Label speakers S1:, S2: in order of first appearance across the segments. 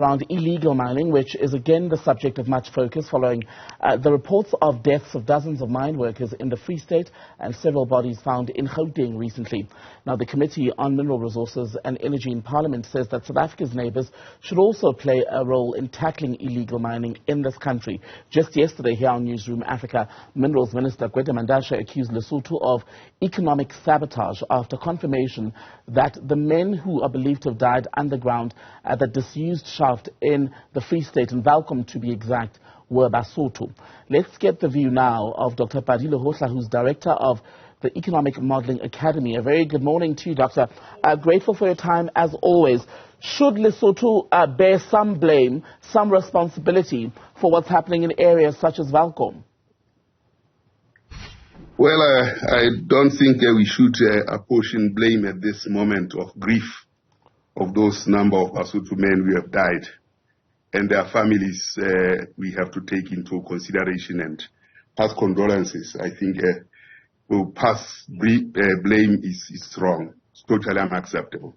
S1: around illegal mining, which is again the subject of much focus following the reports of deaths of dozens of mine workers in the Free State and several bodies found in Gauteng recently. Now, the Committee on Mineral Resources and Energy in Parliament says that South Africa's neighbours should also play a role in tackling illegal mining in this country. Just yesterday here on Newzroom Afrika, Minerals Minister Gwede Mantashe accused Lesotho of economic sabotage after confirmation that the men who are believed to have died underground at the disused shaft in the Free State, and Valcom to be exact, were Basotho. Let's get the view now of Dr. Pali Lehohla, who's director of the Economic Modelling Academy. A very good morning to you, Doctor. Grateful for your time as always. Should Lesotho bear some blame, some responsibility for what's happening in areas such as Valcom?
S2: Well, I don't think we should apportion blame at this moment of grief of those number of Basotho men who have died, and their families we have to take into consideration and pass condolences. I think pass blame is wrong. It's totally unacceptable.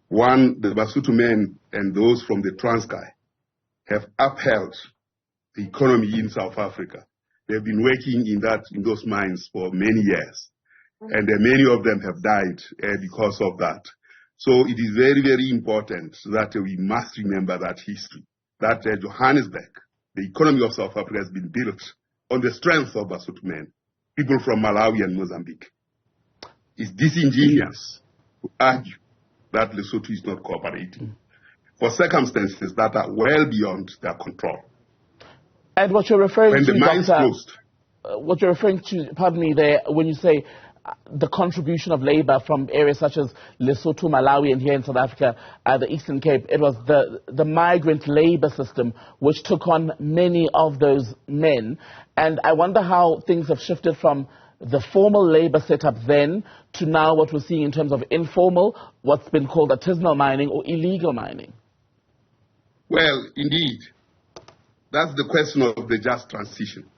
S2: One, the Basotho men and those from the Transkei have upheld the economy in South Africa. They've been working in those mines for many years, and many of them have died because of that. So it is very, very important that we must remember that history, that Johannesburg, the economy of South Africa, has been built on the strength of Basotho men, people from Malawi and Mozambique. It's disingenuous to argue that Lesotho is not cooperating for circumstances that are well beyond their control.
S1: And what you're referring
S2: when
S1: to,
S2: the mines closed,
S1: what you're referring to, pardon me, there, when you say the contribution of labor from areas such as Lesotho, Malawi, and here in South Africa, the Eastern Cape, it was the migrant labor system which took on many of those men. And I wonder how things have shifted from the formal labor setup then to now what we're seeing in terms of informal, what's been called artisanal mining or illegal mining.
S2: Well, indeed, that's the question of the just transition.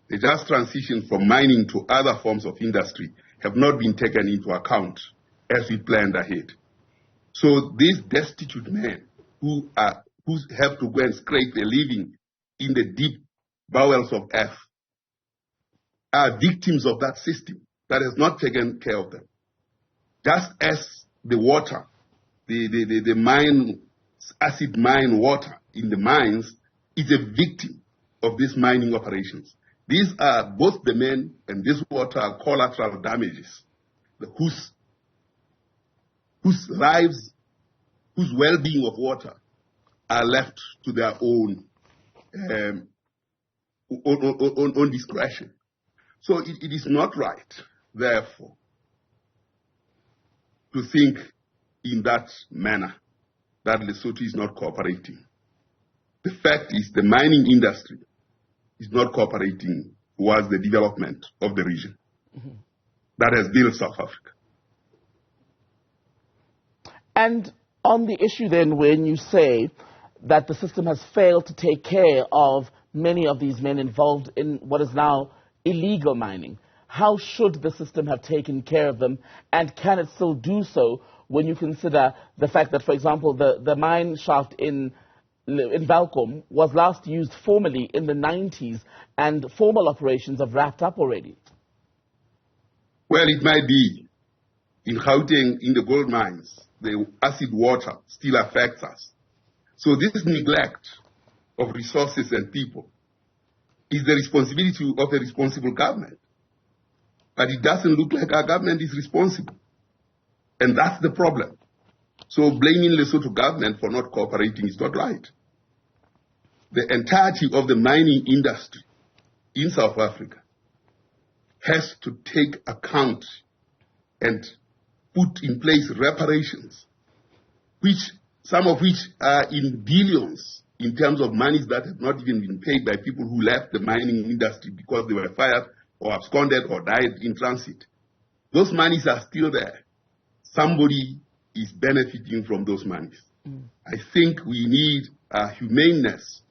S2: The just transition from mining to other forms of industry have not been taken into account as we planned ahead. So these destitute men who have to go and scrape a living in the deep bowels of earth are victims of that system that has not taken care of them. Just as the water, the mine, acid mine water in the mines is a victim of these mining operations. These are both the men and this water are collateral damages, whose lives, whose well-being of water are left to their own discretion. So it is not right, therefore, to think in that manner that Lesotho is not cooperating. The fact is the mining industry is not cooperating towards the development of the region that has built South Africa.
S1: And on the issue then, when you say that the system has failed to take care of many of these men involved in what is now illegal mining, how should the system have taken care of them, and can it still do so when you consider the fact that, for example, the mine shaft in Valcom was last used formally in the 90s and formal operations have wrapped up already?
S2: Well, it might be. In Gauteng, in the gold mines, the acid water still affects us. So this neglect of resources and people is the responsibility of a responsible government. But it doesn't look like our government is responsible. And that's the problem. So blaming Lesotho government for not cooperating is not right. The entirety of the mining industry in South Africa has to take account and put in place reparations, some of which are in billions in terms of monies that have not even been paid by people who left the mining industry because they were fired or absconded or died in transit. Those monies are still there. Somebody is benefiting from those monies. I think we need a humaneness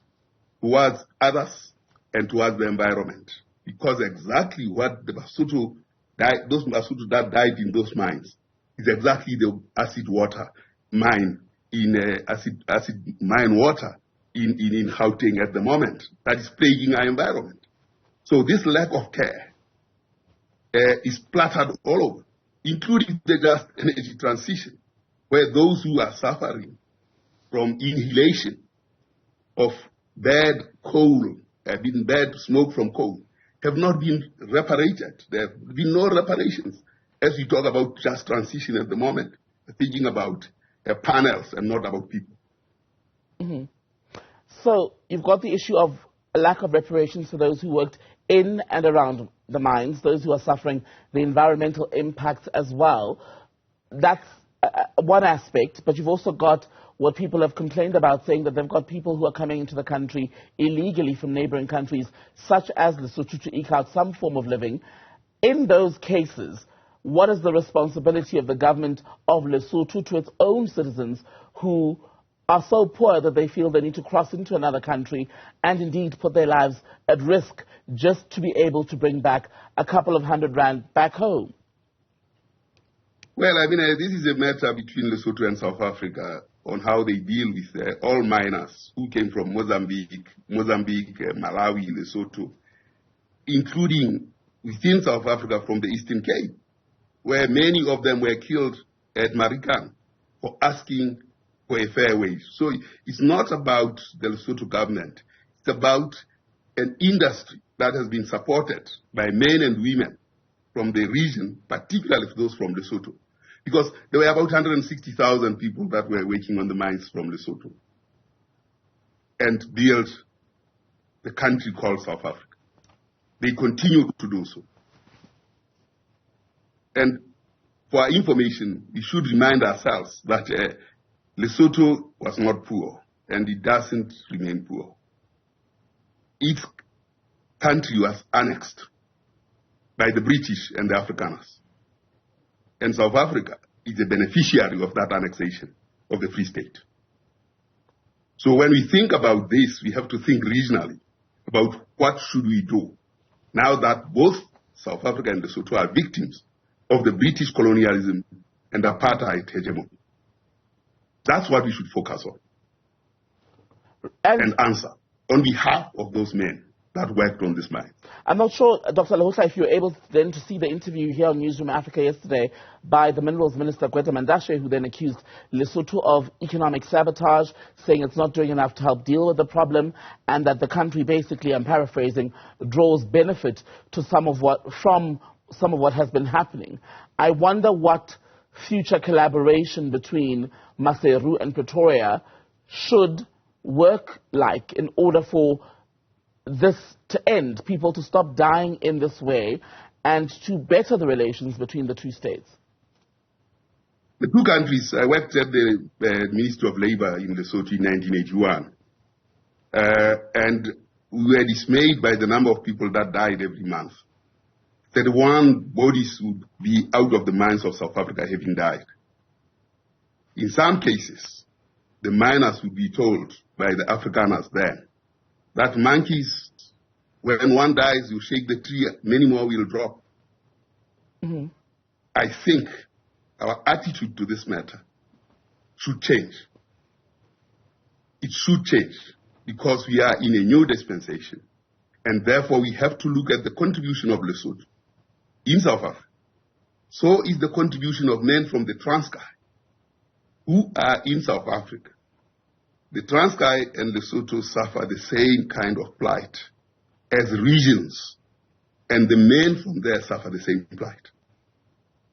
S2: towards others and towards the environment, because exactly what the Basotho died, those Basotho that died in those mines is exactly the acid water mine in acid mine water in Gauteng at the moment that is plaguing our environment. So this lack of care is splattered all over, including the just energy transition, where those who are suffering from inhalation of bad coal, bad smoke from coal, have not been reparated. There have been no reparations. As we talk about just transition at the moment, we're thinking about panels and not about people.
S1: Mm-hmm. So you've got the issue of a lack of reparations for those who worked in and around the mines, those who are suffering the environmental impacts as well. That's one aspect, but you've also got what people have complained about, saying that they've got people who are coming into the country illegally from neighboring countries, such as Lesotho, to eke out some form of living. In those cases, what is the responsibility of the government of Lesotho to its own citizens who are so poor that they feel they need to cross into another country and indeed put their lives at risk just to be able to bring back a couple of R100 back home?
S2: Well, this is a matter between Lesotho and South Africa on how they deal with all miners who came from Mozambique, Malawi, Lesotho, including within South Africa from the Eastern Cape, where many of them were killed at Marikana for asking for a fair wage. So it's not about the Lesotho government. It's about an industry that has been supported by men and women from the region, particularly those from Lesotho. Because there were about 160,000 people that were working on the mines from Lesotho and built the country called South Africa. They continue to do so. And for our information, we should remind ourselves that Lesotho was not poor, and it doesn't remain poor. Its country was annexed by the British and the Afrikaners. And South Africa is a beneficiary of that annexation of the Free State. So when we think about this, we have to think regionally about what should we do now that both South Africa and Lesotho are victims of the British colonialism and apartheid hegemony. That's what we should focus on and answer on behalf of those men that worked on this mine. I'm
S1: not sure, Dr. Lehohla, if you were able then to see the interview here on Newzroom Afrika yesterday by the Minerals Minister, Gweta Mandashe, who then accused Lesotho of economic sabotage, saying it's not doing enough to help deal with the problem, and that the country basically, I'm paraphrasing, draws benefit to from some of what has been happening. I wonder what future collaboration between Maseru and Pretoria should work like in order for this to end, people to stop dying in this way, and to better the relations between the two states?
S2: The two countries, I worked at the Ministry of Labour in Lesotho in 1981, and we were dismayed by the number of people that died every month. 31 bodies would be out of the mines of South Africa having died. In some cases, the miners would be told by the Afrikaners then that monkeys, when one dies, you shake the tree, many more will drop. Mm-hmm. I think our attitude to this matter should change. It should change because we are in a new dispensation, and therefore we have to look at the contribution of Lesotho in South Africa. So is the contribution of men from the Transkei who are in South Africa. The Transkei and Lesotho suffer the same kind of plight as regions, and the men from there suffer the same plight.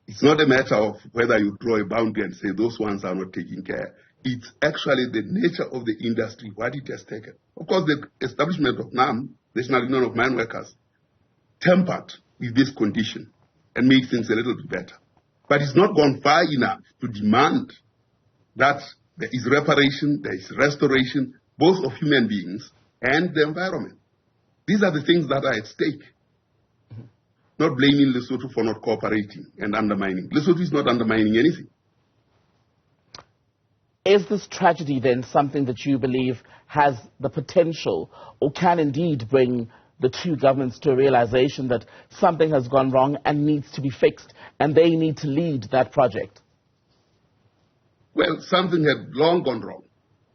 S2: It's not a matter of whether you draw a boundary and say those ones are not taking care. It's actually the nature of the industry, what it has taken. Of course, the establishment of NAM, National Union of Mine Workers, tempered with this condition and made things a little bit better. But it's not gone far enough to demand that there is reparation, there is restoration, both of human beings and the environment. These are the things that are at stake. Not blaming Lesotho for not cooperating and undermining. Lesotho is not undermining anything.
S1: Is this tragedy then something that you believe has the potential or can indeed bring the two governments to a realization that something has gone wrong and needs to be fixed, and they need to lead that project?
S2: Well, something had long gone wrong,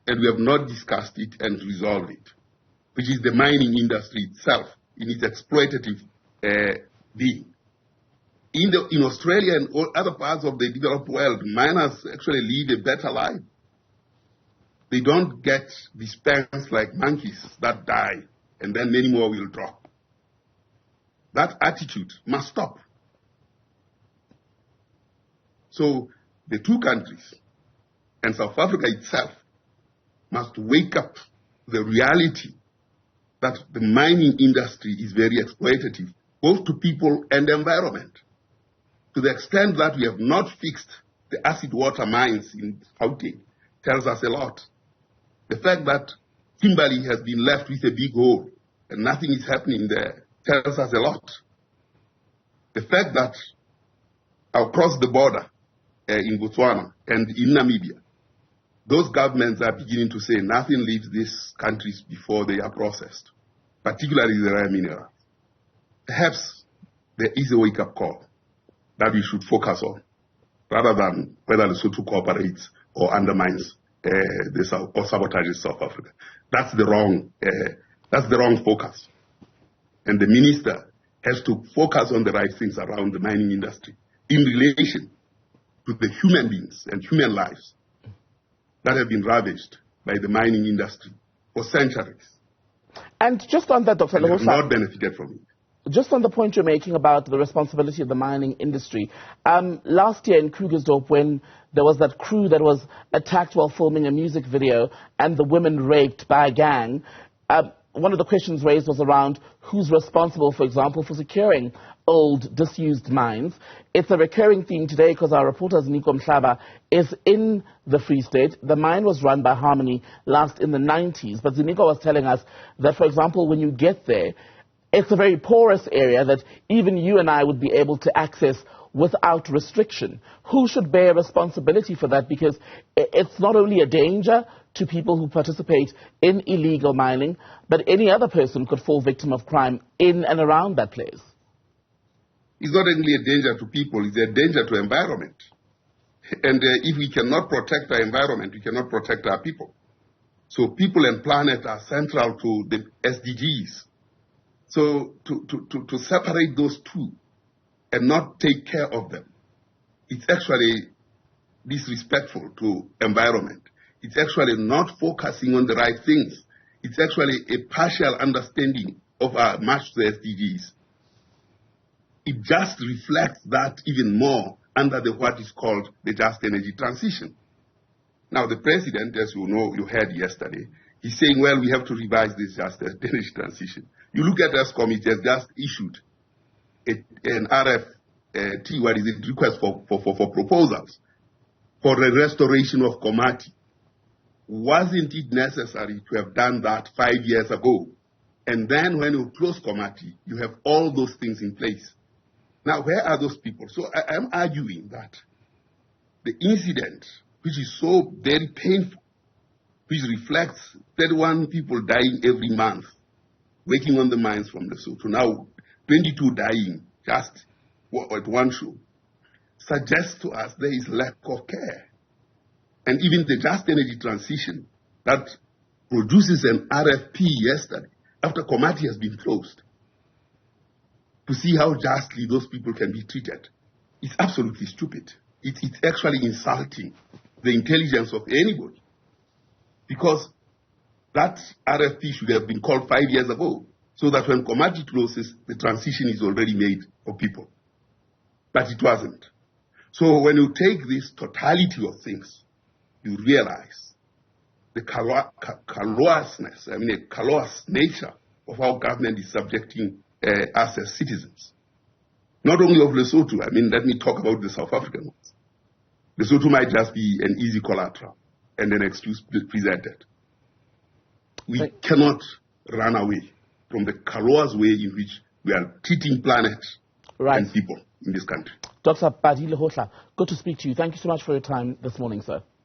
S2: and we have not discussed it and resolved it, which is the mining industry itself in its exploitative being. In Australia and all other parts of the developed world, miners actually live a better life. They don't get dispensed like monkeys that die, and then many more will drop. That attitude must stop. So the two countries and South Africa itself must wake up to the reality that the mining industry is very exploitative, both to people and the environment. To the extent that we have not fixed the acid water mines in Gauteng tells us a lot. The fact that Kimberley has been left with a big hole and nothing is happening there tells us a lot. The fact that across the border in Botswana and in Namibia, those governments are beginning to say nothing leaves these countries before they are processed, particularly the rare minerals. Perhaps there is a wake-up call that we should focus on, rather than whether Lesotho cooperates or undermines or sabotages South Africa. That's the wrong focus. And the minister has to focus on the right things around the mining industry in relation to the human beings and human lives that have been ravaged by the mining industry for centuries.
S1: And just on that, Dr. Lehohla,
S2: have not benefited from it.
S1: Just on the point you're making about the responsibility of the mining industry, last year in Krugersdorp, when there was that crew that was attacked while filming a music video and the women raped by a gang, one of the questions raised was around who's responsible, for example, for securing old, disused mines. It's a recurring theme today because our reporter, Nico Mhlaba, is in the Free State. The mine was run by Harmony last in the 90s, but Ziniko was telling us that, for example, when you get there, it's a very porous area that even you and I would be able to access without restriction. Who should bear responsibility for that? Because it's not only a danger to people who participate in illegal mining, but any other person could fall victim of crime in and around that place.
S2: It's not only a danger to people, it's a danger to environment. And if we cannot protect our environment, we cannot protect our people. So people and planet are central to the SDGs. So to separate those two and not take care of them, it's actually disrespectful to environment. It's actually not focusing on the right things. It's actually a partial understanding of our match to the SDGs. It just reflects that even more under what is called the just energy transition. Now, the president, as you know, you heard yesterday, he's saying, well, we have to revise this just energy transition. You look at ESCOM, it has just issued an RFT, what is it, request for proposals for the restoration of Komati. Wasn't it necessary to have done that 5 years ago? And then when you close Komati, you have all those things in place. Now, where are those people? So I am arguing that the incident, which is so very painful, which reflects 31 people dying every month, working on the mines from Lesotho, now 22 dying just at one show, suggests to us there is lack of care. And even the just energy transition that produces an RFP yesterday, after Komati has been closed, to see how justly those people can be treated, is absolutely stupid. It's actually insulting the intelligence of anybody. Because that RFP should have been called 5 years ago, so that when Komati closes, the transition is already made for people. But it wasn't. So when you take this totality of things, you realize the callous nature of how government is subjecting us as citizens. Not only of Lesotho, let me talk about the South African ones. Lesotho might just be an easy collateral and an excuse presented. We cannot run away from the callous way in which we are treating planet and people in this country.
S1: Dr. Lehohla, good to speak to you. Thank you so much for your time this morning, sir.